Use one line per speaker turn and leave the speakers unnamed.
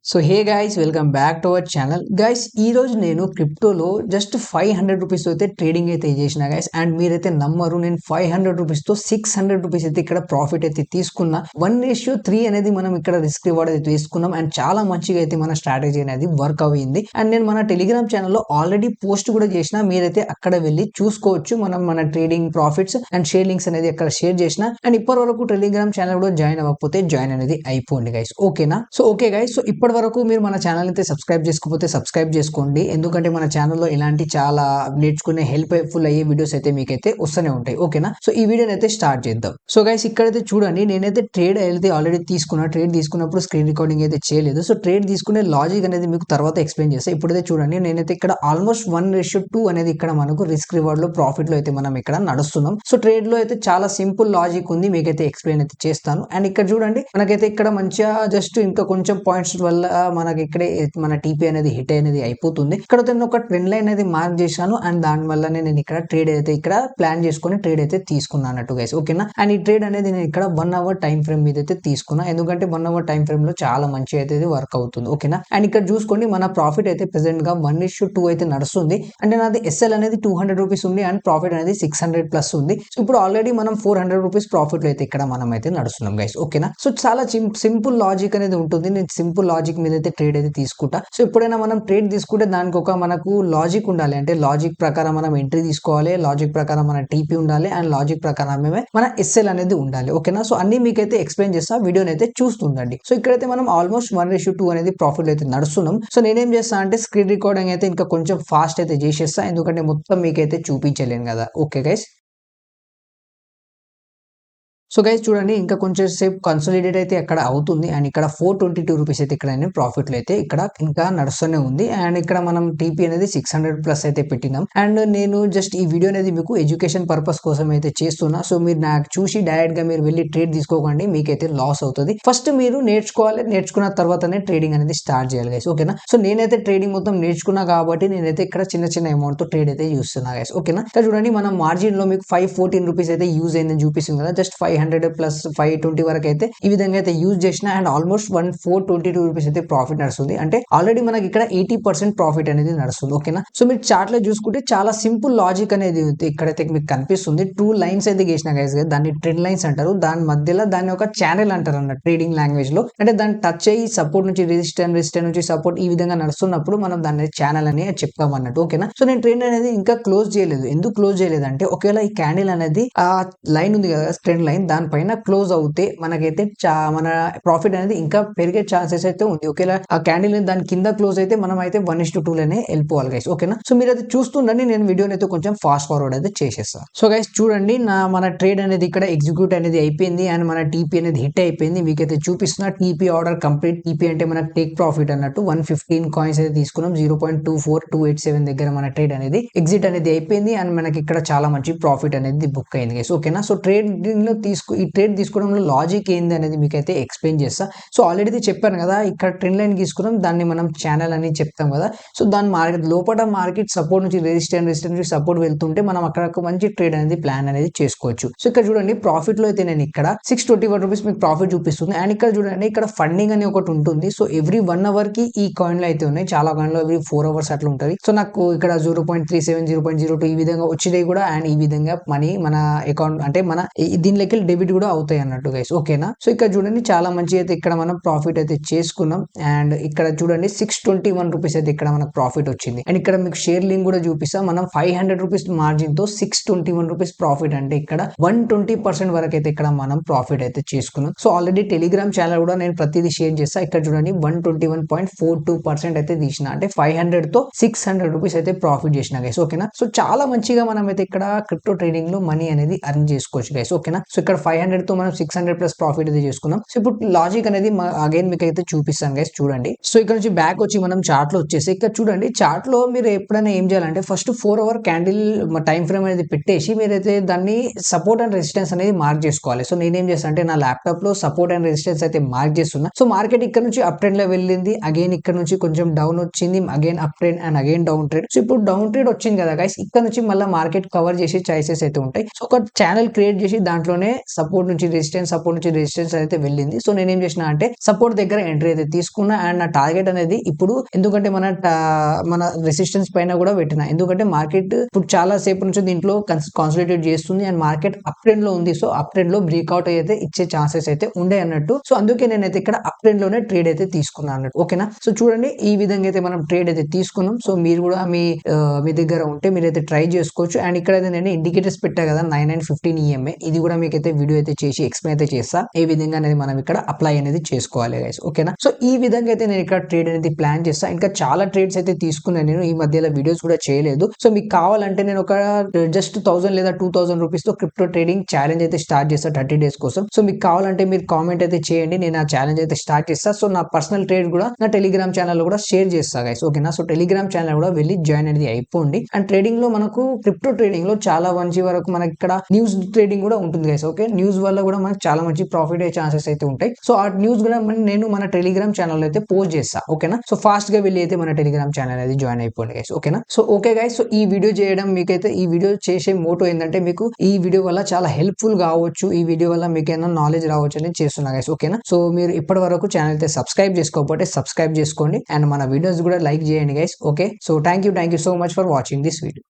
So hey guys welcome back to our channel guys ఈ రోజు నేను క్రిప్టోలో జస్ట్ 500 రూపీస్ అయితే ట్రేడింగ్ అయితే చేసిన గైస్ అండ్ మీరైతే నమ్మరు నేను 500 రూపీస్ తో 600 రూపీస్ అయితే ఇక్కడ ప్రాఫిట్ అయితే తీసుకున్నా 1:3 అనేది మనం ఇక్కడ రిస్క్ రివార్డ్ అయితే తీసుకున్నాం అండ్ చాలా మంచిగా అయితే మన స్ట్రాటజీ అనేది వర్క్ అయింది అండ్ నేను మన టెలిగ్రామ్ ఛానల్లో ఆల్రెడీ పోస్ట్ కూడా చేసిన మీరైతే అక్కడ వెళ్ళి చూసుకోవచ్చు మనం మన trading profits and share links అనేది అక్కడ షేర్ చేసిన అండ్ ఇప్పటి వరకు టెలిగ్రామ్ ఛానల్ కూడా జాయిన్ అవ్వకపోతే జాయిన్ అనేది అయిపోండి గైస్ ఓకేనా సో ఓకే గైస్ సో ఇప్పటి వరకు మీరు మన ఛానల్ అయితే సబ్స్క్రైబ్ చేసుకోకపోతే సబ్స్క్రైబ్ చేసుకోండి ఎందుకంటే మన ఛానల్లో ఇలాంటి చాలా నేర్చుకునే హెల్ప్ఫుల్ అయ్యే వీడియోస్ అయితే మీకైతే వస్తూనే ఉంటాయి ఓకేనా సో ఈ వీడియోని అయితే స్టార్ట్ చేద్దాం సో గైస్ ఇక్కడైతే చూడండి నేనైతే ట్రేడ్ అయితే ఆల్రెడీ తీసుకున్నా ట్రేడ్ తీసుకున్నప్పుడు స్క్రీన్ రికార్డింగ్ అయితే చేయలేదు సో ట్రేడ్ తీసుకునే లాజిక్ అనేది మీకు తర్వాత ఎక్స్ప్లెయిన్ చేస్తాను ఇప్పుడైతే చూడండి నేనైతే ఇక్కడ ఆల్మోస్ట్ 1:2 అనేది ఇక్కడ మనకు రిస్క్ రివార్డ్ లో ప్రాఫిట్ లో అయితే మనం ఇక్కడ నడుస్తున్నాం సో ట్రేడ్ లో అయితే చాలా సింపుల్ లాజిక్ ఉంది మీకైతే ఎక్స్ప్లెయిన్ అయితే చేస్తాను అండ్ ఇక్కడ చూడండి మనకైతే ఇక్కడ మంచిగా జస్ట్ ఇంకా కొంచెం పాయింట్స్ వల్ల మనకి ఇక్కడే మన టీపీ అనేది హిట్ అనేది అయిపోతుంది ఇక్కడ నేను ఒక ట్రెండ్ లైన్ అనేది మార్క్ చేశాను అండ్ దాని వల్లనే నేను ఇక్కడ ట్రేడ్ అయితే ఇక్కడ ప్లాన్ చేసుకుని ట్రేడ్ అయితే తీసుకున్నాను అన్నట్టు గైస్ ఓకేనా అండ్ ఈ ట్రేడ్ అనేది నేను ఇక్కడ 1 అవర్ టైం ఫ్రేమ్ మీద అయితే తీసుకున్నా ఎందుకంటే 1 అవర్ టైం ఫ్రేమ్ లో చాలా మంచి అయితే వర్క్ అవుతుంది ఓకేనా అండ్ ఇక్కడ చూసుకోండి మన ప్రాఫిట్ అయితే ప్రెసెంట్ గా 1:2 అయితే నడుస్తుంది అంటే నాది ఎస్ఎల్ అనేది 200 రూపీస్ ఉంది అండ్ ప్రాఫిట్ అనేది 600 ప్లస్ ఉంది సో ఇప్పుడు ఆల్రెడీ మనం 400 రూపీస్ ప్రాఫిట్ అయితే ఇక్కడ మనం అయితే నడుస్తున్నాం గైస్ ఓకేనా సో చాలా సింపుల్ లాజిక్ అనేది ఉంటుంది నేను సింపుల్ లాజిక్ మీద అయితే ట్రేడ్ అయితే తీసుకుంటా సో ఎప్పుడైనా మనం ట్రేడ్ తీసుకుంటే దానికి ఒక మనకు లాజిక్ ఉండాలి అంటే లాజిక్ ప్రకారం మనం ఎంట్రీ తీసుకోవాలి లాజిక్ ప్రకారం మన టీపీ ఉండాలి అండ్ లాజిక్ ప్రకారమే మన ఎస్ఎల్ అనేది ఉండాలి ఓకేనా సో అన్ని మీకైతే ఎక్స్ప్లెయిన్ చేస్తా వీడియోని అయితే చూస్తుండండి సో ఇక్కడైతే మనం ఆల్మోస్ట్ 1:2 అనేది ప్రాఫిట్ అయితే నడుస్తున్నాం సో నేనేం చేస్తా అంటే స్క్రీన్ రికార్డింగ్ అయితే ఇంకా కొంచెం ఫాస్ట్ అయితే చేసేస్తా ఎందుకంటే మొత్తం మీకైతే చూపించలేను కదా ఓకే గైస్ సో గైస్ చూడండి ఇంకా కొంచెం సేపు కన్సోలిడేట్ అయితే అక్కడ అవుతుంది అండ్ ఇక్కడ 422 రూపీస్ అయితే ఇక్కడ ప్రాఫిట్ లో అయితే ఇక్కడ ఇంకా నడుస్తూనే ఉంది అండ్ ఇక్కడ మనం టీపీ అనేది 600 ప్లస్ అయితే పెట్టినాం అండ్ నేను జస్ట్ ఈ వీడియో అనేది మీకు ఎడ్యుకేషన్ పర్పస్ కోసం అయితే చేస్తున్నా సో మీరు నాకు చూసి డైరెక్ట్ గా మీరు వెళ్ళి ట్రేడ్ తీసుకోకండి మీకైతే లాస్ అవుతుంది ఫస్ట్ మీరు నేర్చుకోవాలి నేర్చుకున్న తర్వాతనే ట్రేడింగ్ అనేది స్టార్ట్ చేయాలి గైస్ ఓకేనా సో నేనైతే ట్రేడింగ్ మొత్తం నేర్చుకున్నా కాబట్టి నేనైతే ఇక్కడ చిన్న అమౌంట్ తో ట్రేడ్ అయితే చూస్తున్నా గైస్ ఓకేనా ఇక్కడ చూడండి మన మార్జిన్ లో మీకు 514 రూపీస్ అయితే యూజ్ అయిందని చూపిస్తుంది కదా జస్ట్ 500 ప్లస్ 520 వరకు అయితే ఈ విధంగా అయితే యూజ్ చేసిన అండ్ ఆల్మోస్ట్ 422 రూపీస్ అయితే ప్రాఫిట్ నడుస్తుంది అంటే ఆల్రెడీ మనకి ఇక్కడ 80% ప్రాఫిట్ అనేది నడుస్తుంది ఓకేనా సో మీరు చార్ట్ లో చూసుకుంటే చాలా సింపుల్ లాజిక్ అనేది ఇక్కడైతే మీకు కనిపిస్తుంది 2 లైన్స్ అయితే గీసిన గైస్ దాన్ని ట్రెండ్ లైన్స్ అంటారు దాని మధ్యలో దాన్ని ఒక ఛానల్ అంటారు అన్న ట్రేడింగ్ లాంగ్వేజ్ లో అంటే దాన్ని టచ్ అయ్యి సపోర్ట్ నుంచి రెసిస్టెన్స్ నుంచి సపోర్ట్ ఈ విధంగా నడుస్తున్నప్పుడు మనం దాన్ని ఛానల్ అని చెప్తాం అన్నట్టు ఓకేనా సో నేను ట్రెండ్ అనేది ఇంకా క్లోజ్ చేయలేదు ఎందుకు క్లోజ్ చేయలేదు అంటే ఒకవేళ ఈ క్యాండిల్ అనేది ఆ లైన్ ఉంది కదా ట్రెండ్ లైన్ దానిపైన క్లోజ్ అవుతే మనకైతే మన ప్రాఫిట్ అనేది ఇంకా పెరిగే ఛాన్సెస్ అయితే ఉంది ఒకవేళ ఆ క్యాండిల్ దాని కింద క్లోజ్ అయితే మనం అయితే 1:2 లోనే వెళ్ళిపోవాలి గైస్ ఓకేనా సో మీరు అయితే చూస్తుండండి నేను వీడియోని అయితే కొంచెం ఫాస్ట్ ఫార్వర్డ్ అయితే చేసేస్తాను సో గైస్ చూడండి మన ట్రేడ్ అనేది ఇక్కడ ఎగ్జిక్యూట్ అనేది అయిపోయింది అండ్ మన టీపీ అనేది హిట్ అయిపోయింది మీకైతే చూపిస్తున్నా టీపీ ఆర్డర్ కంప్లీట్ టీపీ అంటే మనకు టేక్ ప్రాఫిట్ అన్నట్టు 115 కాయిన్స్ అయితే తీసుకున్నాం 0.24287 దగ్గర మన ట్రేడ్ అనేది ఎగ్జిట్ అనేది అయిపోయింది అండ్ మనకి ఇక్కడ చాలా మంచి ప్రాఫిట్ అనేది బుక్ అయింది గైస్ ఓకేనా సో ట్రేడింగ్ లో ఈ ట్రేడ్ తీసుకోవడంలో లాజిక్ ఏంది అనేది మీకైతే ఎక్స్ప్లెయిన్ చేస్తా సో ఆల్రెడీ చెప్పాను కదా ఇక్కడ ట్రెండ్ లైన్ తీసుకున్నాం దాన్ని మనం ఛానల్ అని చెప్తాం కదా సో దాని మార్కెట్ లోపల మార్కెట్ సపోర్ట్ నుంచి రెసిస్టెన్స్ నుంచి సపోర్ట్ వెళ్తుంటే మనం అక్కడ ఒక మంచి ట్రేడ్ అనేది ప్లాన్ అనేది చేసుకోవచ్చు సో ఇక్కడ చూడండి ప్రాఫిట్ లో అయితే నేను ఇక్కడ 621 రూపీస్ మీకు ప్రాఫిట్ చూపిస్తుంది అండ్ ఇక్కడ చూడండి ఇక్కడ ఫండింగ్ అని ఒకటి ఉంటుంది సో ఎవ్రీ 1 అవర్ కి ఈ కాయిన్ లో అయితే ఉన్నాయి చాలా కాయిన్ లో ఎవ్రీ 4 అవర్స్ అట్లా ఉంటుంది సో నాకు ఇక్కడ 0.37 0.02 ఈ విధంగా వచ్చినాయి కూడా అండ్ ఈ విధంగా మనీ మన అకౌంట్ అంటే మన దీనిలోకి డెబిట్ కూడా అవుతాయి అన్నట్టు గైస్ ఓకేనా సో ఇక్కడ చూడండి చాలా మంచి అయితే ఇక్కడ మనం ప్రాఫిట్ అయితే చేసుకున్నాం అండ్ ఇక్కడ చూడండి 621 రూపీస్ అయితే ఇక్కడ మనకు ప్రాఫిట్ వచ్చింది అండ్ ఇక్కడ మీకు షేర్ లింక్ కూడా చూపిస్తాం మనం 500 రూపీస్ మార్జిన్ తో 621 రూపీస్ ప్రాఫిట్ అంటే ఇక్కడ 120% వరకు అయితే ఇక్కడ మనం ప్రాఫిట్ అయితే చేసుకున్నాం సో ఆల్రెడీ టెలిగ్రామ్ ఛానల్ కూడా నేను ప్రతిదీ షేర్ చేస్తా ఇక్కడ చూడండి 121.42% అయితే తీసిన అంటే 500 తో 600 రూపీస్ అయితే ప్రాఫిట్ చేసిన గైస్ ఓకేనా సో చాలా మంచిగా మనం అయితే ఇక్కడ క్రిప్టో ట్రేడింగ్ లో మనీ అనేది అర్న్ చేసుకోవచ్చు గైస్ ఓకేనా సో ఇక్కడ 500 తో మనం 600 ప్లస్ ప్రాఫిట్ అయితే చేసుకున్నాం సో ఇప్పుడు లాజిక్ అనేది అగైన్ మీకు అయితే చూపిస్తాను గైస్ చూడండి సో ఇక్కడ నుంచి బ్యాక్ వచ్చి మనం చార్ట్ లో వచ్చేసి ఇక్కడ చూడండి చార్ట్ లో మీరు ఎప్పుడైనా ఏం చేయాలంటే first 4 hour candle time frame అనేది పెట్టేసి మీరైతే దాన్ని సపోర్ట్ అండ్ రెసిస్టెన్స్ అనేది మార్క్ చేసుకోవాలి సో నేనేం చేస్తాను అంటే నా ల్యాప్టాప్ లో సపోర్ట్ అండ్ రెసిస్టెన్స్ అయితే మార్క్ చేస్తున్నా సో మార్కెట్ ఇక్కడ నుంచి అప్ ట్రెండ్ లో వెళ్ళింది అగైన్ ఇక్కడ నుంచి కొంచెం డౌన్ వచ్చింది again up trend and again down trend so ఇప్పుడు డౌన్ ట్రెండ్ వచ్చింది కదా గైస్ ఇక్కడ నుంచి మళ్ళీ మార్కెట్ కవర్ చేసే చాయిసెస్ అయితే ఉంటాయి సో ఒక ఛానల్ క్రియేట్ చేసి దాంట్లోనే సపోర్ట్ నుంచి రెసిస్టెన్స్ అయితే వెళ్ళింది. సో నేనేం చేసిన అంటే సపోర్ట్ దగ్గర ఎంట్రీ అయితే తీసుకున్నా అండ్ నా టార్గెట్ అనేది ఇప్పుడు ఎందుకంటే మన రెసిస్టెన్స్ పైన కూడా పెట్టిన, ఎందుకంటే మార్కెట్ ఇప్పుడు చాలా సేపు నుంచి దీంట్లో కాన్సన్ట్రేట్ చేస్తుంది అండ్ మార్కెట్ అప్ ట్రెండ్ లో ఉంది. సో అప్ ట్రెండ్ లో బ్రేక్అవుట్ అయితే ఇచ్చే ఛాన్సెస్ అయితే ఉండే అన్నట్టు. సో అందుకే నేనైతే ఇక్కడ అప్ ట్రెండ్ లోనే ట్రేడ్ అయితే తీసుకున్నాను అన్నట్టు. ఓకేనా, సో చూడండి ఈ విధంగా అయితే మనం ట్రేడ్ అయితే తీసుకున్నాం. సో మీరు కూడా మీ దగ్గర ఉంటే మీరైతే ట్రై చేసుకోవచ్చు. అండ్ ఇక్కడైతే నేను ఇండికేటర్స్ పెట్టా కదా 9915 EMA, ఇది కూడా మీకైతే వీడియో అయితే చేసి ఎక్స్ప్లెయిన్ అయితే చేస్తా ఏ విధంగా అనేది మనం ఇక్కడ అప్లై అనేది చేసుకోవాలి గైస్. ఓకేనా, సో ఈ విధంగా అయితే నేను ఇక్కడ ట్రేడ్ అనేది ప్లాన్ చేస్తా. ఇంకా చాలా ట్రేడ్స్ అయితే తీసుకున్నాను నేను ఈ మధ్యలో, వీడియోస్ కూడా చేయలేదు. సో మీకు కావాలంటే నేను ఒక జస్ట్ 1000 లేదా 2000 రూపీస్ తో క్రిప్టో ట్రేడింగ్ ఛాలెంజ్ అయితే స్టార్ట్ చేస్తా 30 డేస్ కోసం. సో మీకు కావాలంటే మీరు కామెంట్ అయితే చేయండి, నేను ఆ ఛాలెంజ్ అయితే స్టార్ట్ చేస్తా. సో నా పర్సనల్ ట్రేడ్ కూడా నా టెలిగ్రామ్ ఛానల్ లో కూడా షేర్ చేస్తా గైస్. ఓకేనా, సో టెలిగ్రామ్ ఛానల్ కూడా వెళ్ళి జాయిన్ అనేది అయిపోండి. అండ్ ట్రేడింగ్ లో మనకు క్రిప్టో ట్రేడింగ్ లో చాలా మంచి వరకు మనకి ఇక్కడ న్యూస్ ట్రేడింగ్ కూడా ఉంటుంది గైస్. ఓకే, న్యూస్ వల్ల కూడా మనకి చాలా మంచి ప్రాఫిట్ అయ్యే ఛాన్సెస్ అయితే ఉంటాయి. సో ఆ న్యూస్ కూడా నేను మన టెలిగ్రామ్ ఛానల్ అయితే పోస్ట్ చేస్తా. ఓకేనా, సో ఫాస్ట్ గా వెళ్ళి అయితే మన టెలిగ్రామ్ ఛానల్ అయితే జాయిన్ అయిపోండి గైస్. ఓకేనా, సో ఓకే గైస్, సో ఈ వీడియో చేయడం మీకైతే ఈ వీడియో చేసే మోటో ఏంటంటే మీకు ఈ వీడియో వల్ల చాలా హెల్ప్ఫుల్ కావచ్చు, ఈ వీడియో వల్ల మీకు ఏమైనా నాలెడ్జ్ రావచ్చు అని చేస్తున్నా గైస్. ఓకేనా, సో మీరు ఇప్పటి వరకు ఛానల్ అయితే సబ్స్క్రైబ్ చేసుకోకపోతే సబ్స్క్రైబ్ చేసుకోండి అండ్ మన వీడియోస్ కూడా లైక్ చేయండి guys. Okay, so thank you so much for watching this video.